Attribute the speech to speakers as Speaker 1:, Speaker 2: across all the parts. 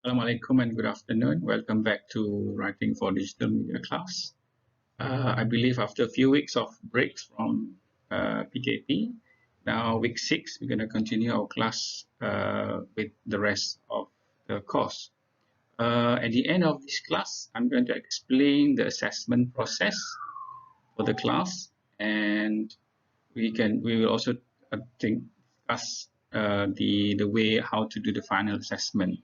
Speaker 1: Assalamualaikum and good afternoon. Welcome back to Writing for Digital Media class. I believe after a few weeks of breaks from PKP, now week 6, we're going to continue our class with the rest of the course. At the end of this class, I'm going to explain the assessment process for the class, and we will also discuss the way how to do the final assessment.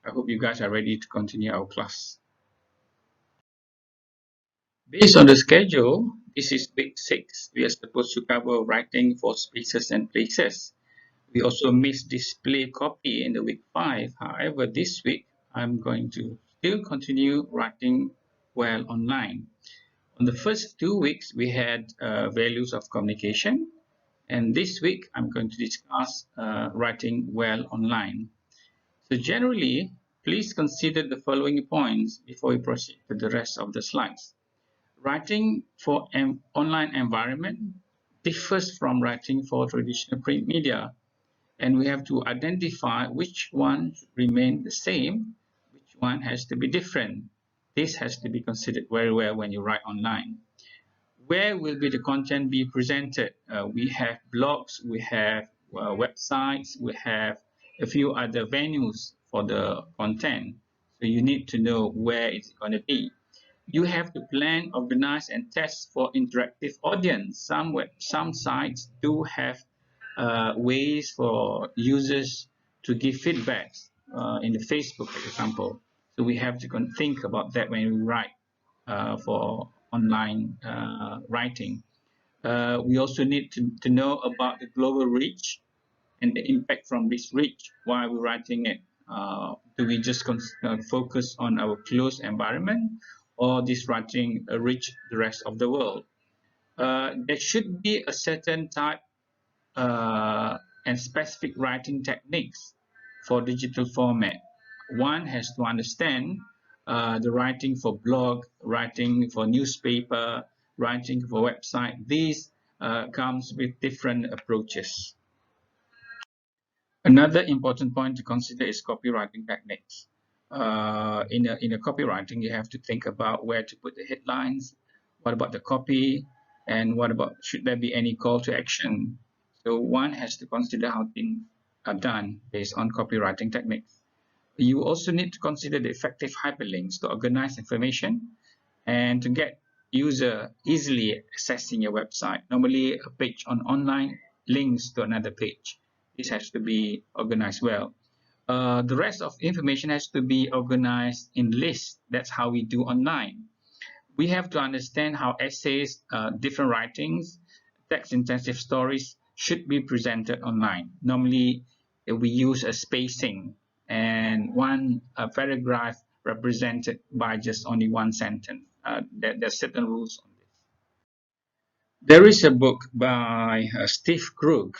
Speaker 1: I hope you guys are ready to continue our class. Based on the schedule, this is week 6. We are supposed to cover writing for spaces and places. We also missed display copy in the week 5. However, this week, I'm going to still continue writing well online. On the first 2 weeks, we had values of communication. And this week, I'm going to discuss writing well online. So generally, please consider the following points before we proceed to the rest of the slides. Writing for an online environment differs from writing for traditional print media, and we have to identify which one should remain the same, which one has to be different. This has to be considered very well when you write online. Where will be the content be presented? We have blogs, we have websites, we have a few other venues for the content. So you need to know where it's going to be. You have to plan, organize, and test for interactive audience. Some sites do have ways for users to give feedbacks in the Facebook, for example. So we have to think about that when we write for online writing. We also need to know about the global reach and the impact from this reach while we're writing it. Do we just focus on our close environment, or this writing reach the rest of the world? There should be a certain type and specific writing techniques for digital format. One has to understand the writing for blog, writing for newspaper, writing for website. These comes with different approaches. Another important point to consider is copywriting techniques. In a copywriting, you have to think about where to put the headlines, what about the copy, and what about should there be any call to action. So one has to consider how things are done based on copywriting techniques. You also need to consider the effective hyperlinks to organize information and to get user easily accessing your website. Normally, a page on online links to another page. This has to be organized well. The rest of information has to be organized in lists. That's how we do online. We have to understand how essays, different writings, text-intensive stories should be presented online. Normally, we use a spacing and one paragraph represented by just only one sentence. There's certain rules on this. There is a book by Steve Krug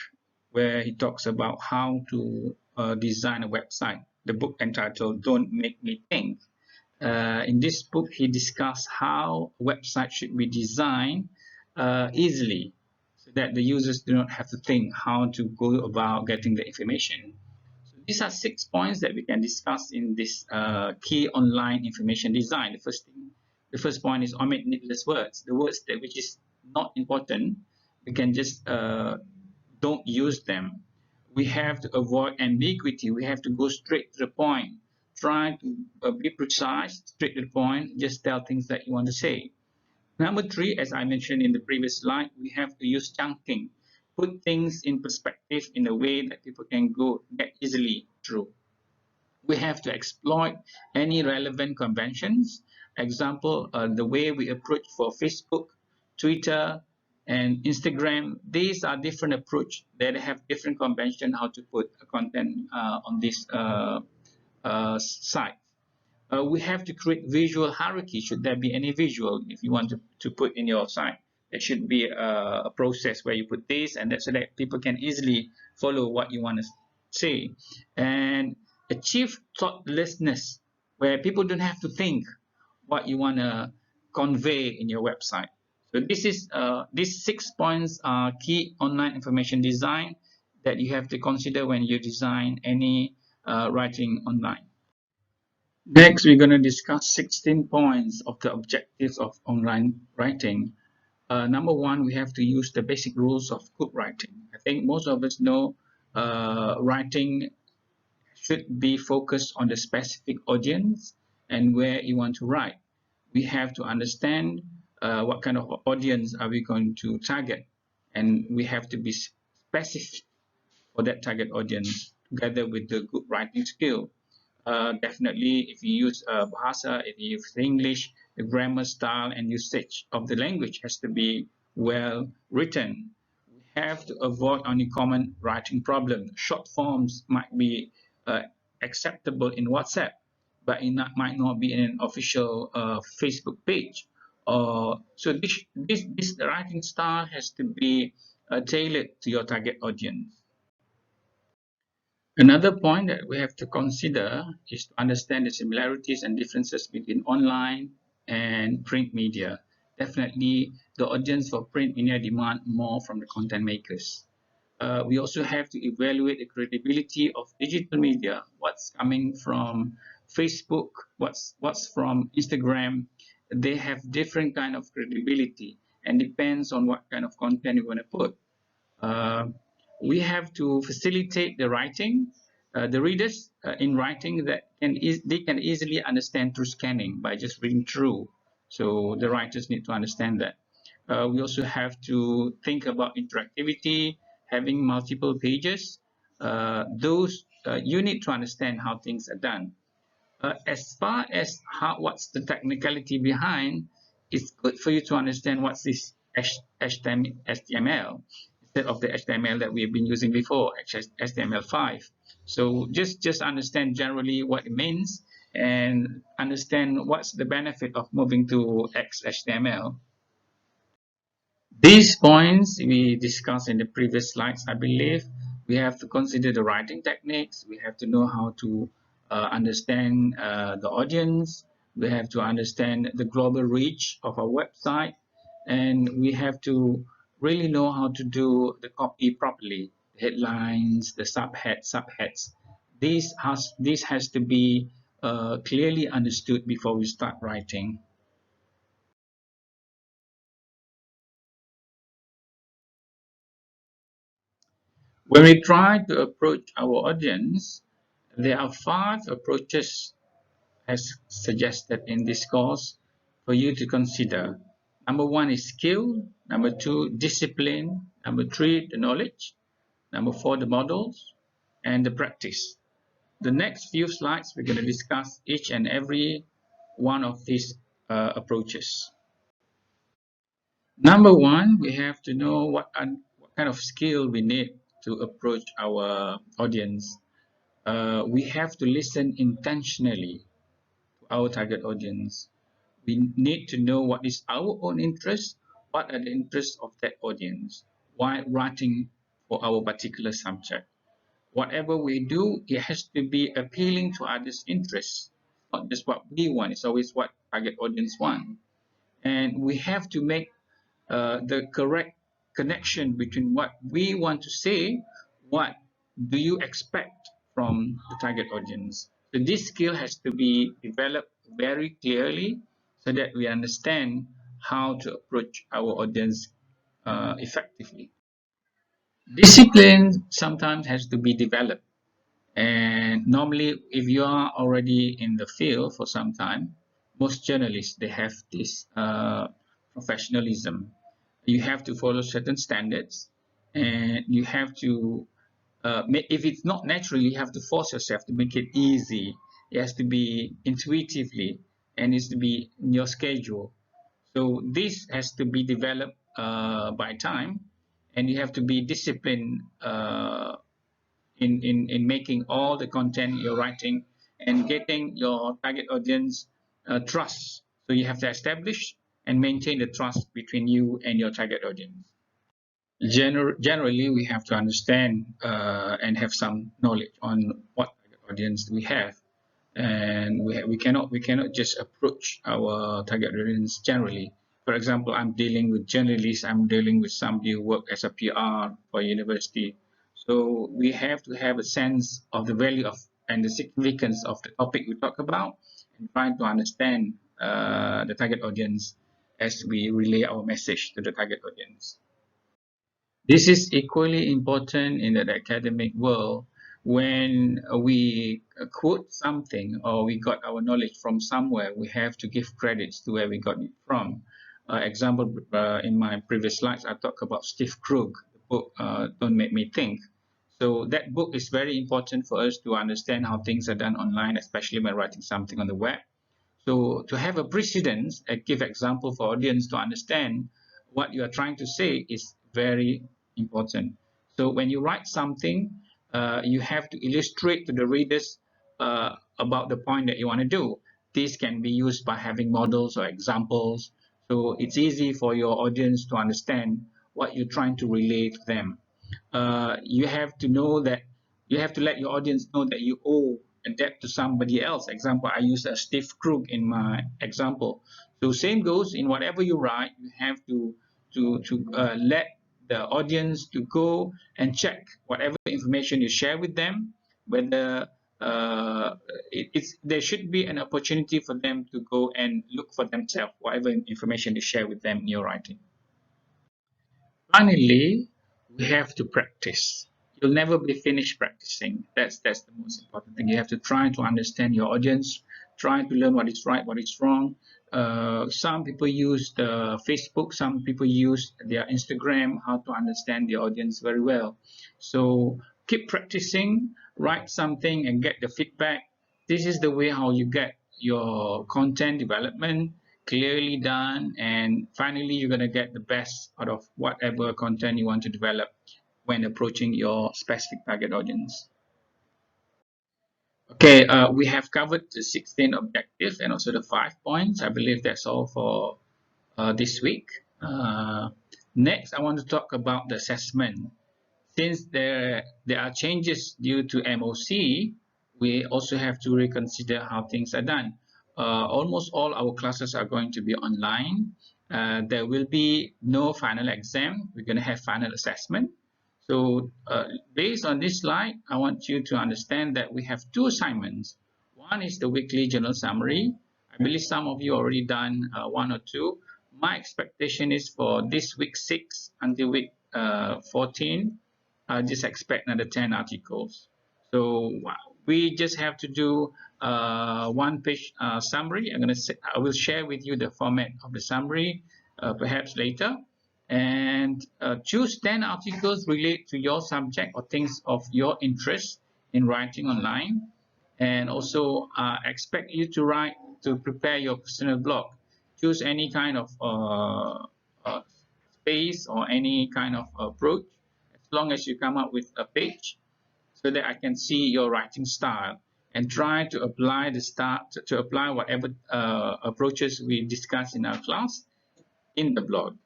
Speaker 1: where he talks about how to design a website. The book entitled Don't Make Me Think. In this book, he discussed how a website should be designed easily so that the users do not have to think how to go about getting the information. So these are 6 points that we can discuss in this key online information design. The first point is omit needless words. The words that which is not important, we can just don't use them. We have to avoid ambiguity. We have to go straight to the point. Try to be precise, straight to the point, just tell things that you want to say. Number 3, as I mentioned in the previous slide, we have to use chunking. Put things in perspective in a way that people can get easily through. We have to exploit any relevant conventions. Example, the way we approach for Facebook, Twitter, and Instagram. These are different approach that have different convention how to put content on this site. We have to create visual hierarchy. Should there be any visual if you want to put in your site? There should be a process where you put this and that so that people can easily follow what you want to say. And achieve thoughtlessness, where people don't have to think what you want to convey in your website. So these 6 points are key online information design that you have to consider when you design any writing online. Next, we're going to discuss 16 points of the objectives of online writing. Number one, we have to use the basic rules of good writing. I think most of us know writing should be focused on the specific audience and where you want to write. We have to understand what kind of audience are we going to target, and we have to be specific for that target audience together with the good writing skill. Definitely, if you use Bahasa, if you use English, the grammar style and usage of the language has to be well written. We have to avoid any common writing problem. Short forms might be acceptable in WhatsApp, but might not be in an official Facebook page. So this writing style has to be tailored to your target audience. Another point that we have to consider is to understand the similarities and differences between online and print media. Definitely, the audience for print media demand more from the content makers. We also have to evaluate the credibility of digital media, what's coming from Facebook, what's from Instagram. They have different kind of credibility and depends on what kind of content you want to put. Uh, we have to facilitate the writing, the readers in writing that they can easily understand through scanning by just reading through. So the writers need to understand that. We also have to think about interactivity, having multiple pages. Those you need to understand how things are done. As far as what's the technicality behind, it's good for you to understand what's this HTML instead of the HTML that we've been using before, HTML5. So just understand generally what it means and understand what's the benefit of moving to XHTML. These points we discussed in the previous slides, I believe. We have to consider the writing techniques. We have to know how to understand the audience. We have to understand the global reach of our website. And we have to really know how to do the copy properly. The headlines, the subheads. This has to be clearly understood before we start writing. When we try to approach our audience, there are 5 approaches as suggested in this course for you to consider. Number 1 is skill. Number 2, discipline. Number 3, the knowledge. Number 4, the models and the practice. The next few slides, we're going to discuss each and every one of these approaches. Number 1, we have to know what kind of skill we need to approach our audience. We have to listen intentionally to our target audience. We need to know what is our own interest, what are the interests of that audience, while writing for our particular subject. Whatever we do, it has to be appealing to others' interests, not just what we want. It's always what target audience want. And we have to make the correct connection between what we want to say, what do you expect from the target audience. So this skill has to be developed very clearly so that we understand how to approach our audience effectively. Discipline sometimes has to be developed. And normally, if you are already in the field for some time, most journalists, they have this professionalism. You have to follow certain standards, and you have to if it's not natural, you have to force yourself to make it easy. It has to be intuitively, and it's to be in your schedule. So this has to be developed by time, and you have to be disciplined in making all the content you're writing and getting your target audience trust. So you have to establish and maintain the trust between you and your target audience. Generally, we have to understand and have some knowledge on what target audience we have, and we cannot just approach our target audience generally. For example, I'm dealing with journalists. I'm dealing with somebody who work as a PR for a university. So we have to have a sense of the value of and the significance of the topic we talk about, and trying to understand the target audience as we relay our message to the target audience. This is equally important in the academic world when we quote something or we got our knowledge from somewhere. We have to give credits to where we got it from. Example, in my previous slides, I talked about Steve Krug, the book Don't Make Me Think. So that book is very important for us to understand how things are done online, especially when writing something on the web. So to have a precedence and give example for audience to understand what you are trying to say is very important. So when you write something, you have to illustrate to the readers about the point that you want to do. This can be used by having models or examples. So it's easy for your audience to understand what you're trying to relay to them. You have to know that you have to let your audience know that you owe a debt to somebody else. Example, I use Steve Krug in my example. So same goes in whatever you write. You have to let the audience to go and check whatever information you share with them, whether there should be an opportunity for them to go and look for themselves whatever information you share with them in your writing. Finally, we have to practice. You'll never be finished practicing. That's the most important thing. You have to try to understand your audience, try to learn what is right, what is wrong. Some people use the Facebook, some people use their Instagram, how to understand the audience very well. So keep practicing, write something and get the feedback. This is the way how you get your content development clearly done, and finally you're going to get the best out of whatever content you want to develop when approaching your specific target audience. Okay, we have covered the 16 objectives and also the 5 points. I believe that's all for this week. Next, I want to talk about the assessment. Since there are changes due to MOC, we also have to reconsider how things are done. Almost all our classes are going to be online. There will be no final exam. We're going to have final assessment. So based on this slide, I want you to understand that we have two assignments. One is the weekly journal summary. I believe some of you already done one or two. My expectation is for this week 6 until week 14, just expect another 10 articles. So we just have to do one page summary. I will share with you the format of the summary perhaps later, and choose 10 articles related to your subject or things of your interest in writing online, and also expect you to prepare your personal blog. Choose any kind of space or any kind of approach, as long as you come up with a page, so that I can see your writing style and try to apply apply whatever approaches we discuss in our class in the blog.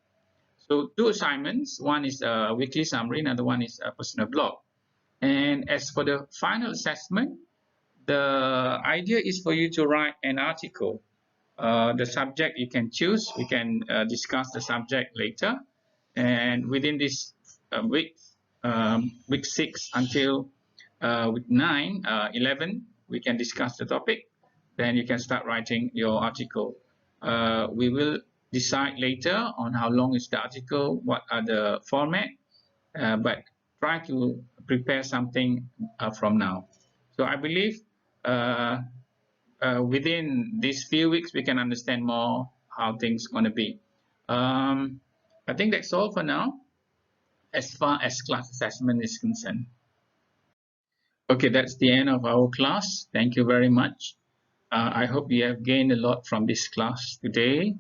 Speaker 1: So two assignments, one is a weekly summary, another one is a personal blog. And as for the final assessment, the idea is for you to write an article. The subject you can choose. We can discuss the subject later. And within this week 6 until week 9, 11, we can discuss the topic. Then you can start writing your article. We will decide later on how long is the article, what are the format, but try to prepare something from now. So I believe within these few weeks we can understand more how things going to be. I think that's all for now as far as class assessment is concerned. Okay, that's the end of our class. Thank you very much. I hope you have gained a lot from this class today,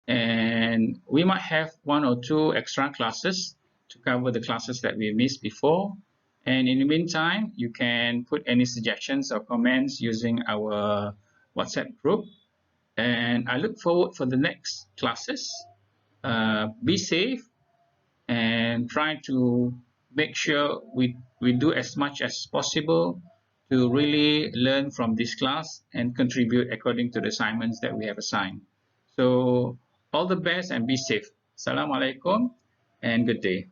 Speaker 1: and we might have one or two extra classes to cover the classes that we missed before. And in the meantime, you can put any suggestions or comments using our WhatsApp group. And I look forward for the next classes. Be safe and try to make sure we do as much as possible to really learn from this class and contribute according to the assignments that we have assigned. So all the best and be safe. Assalamualaikum and good day.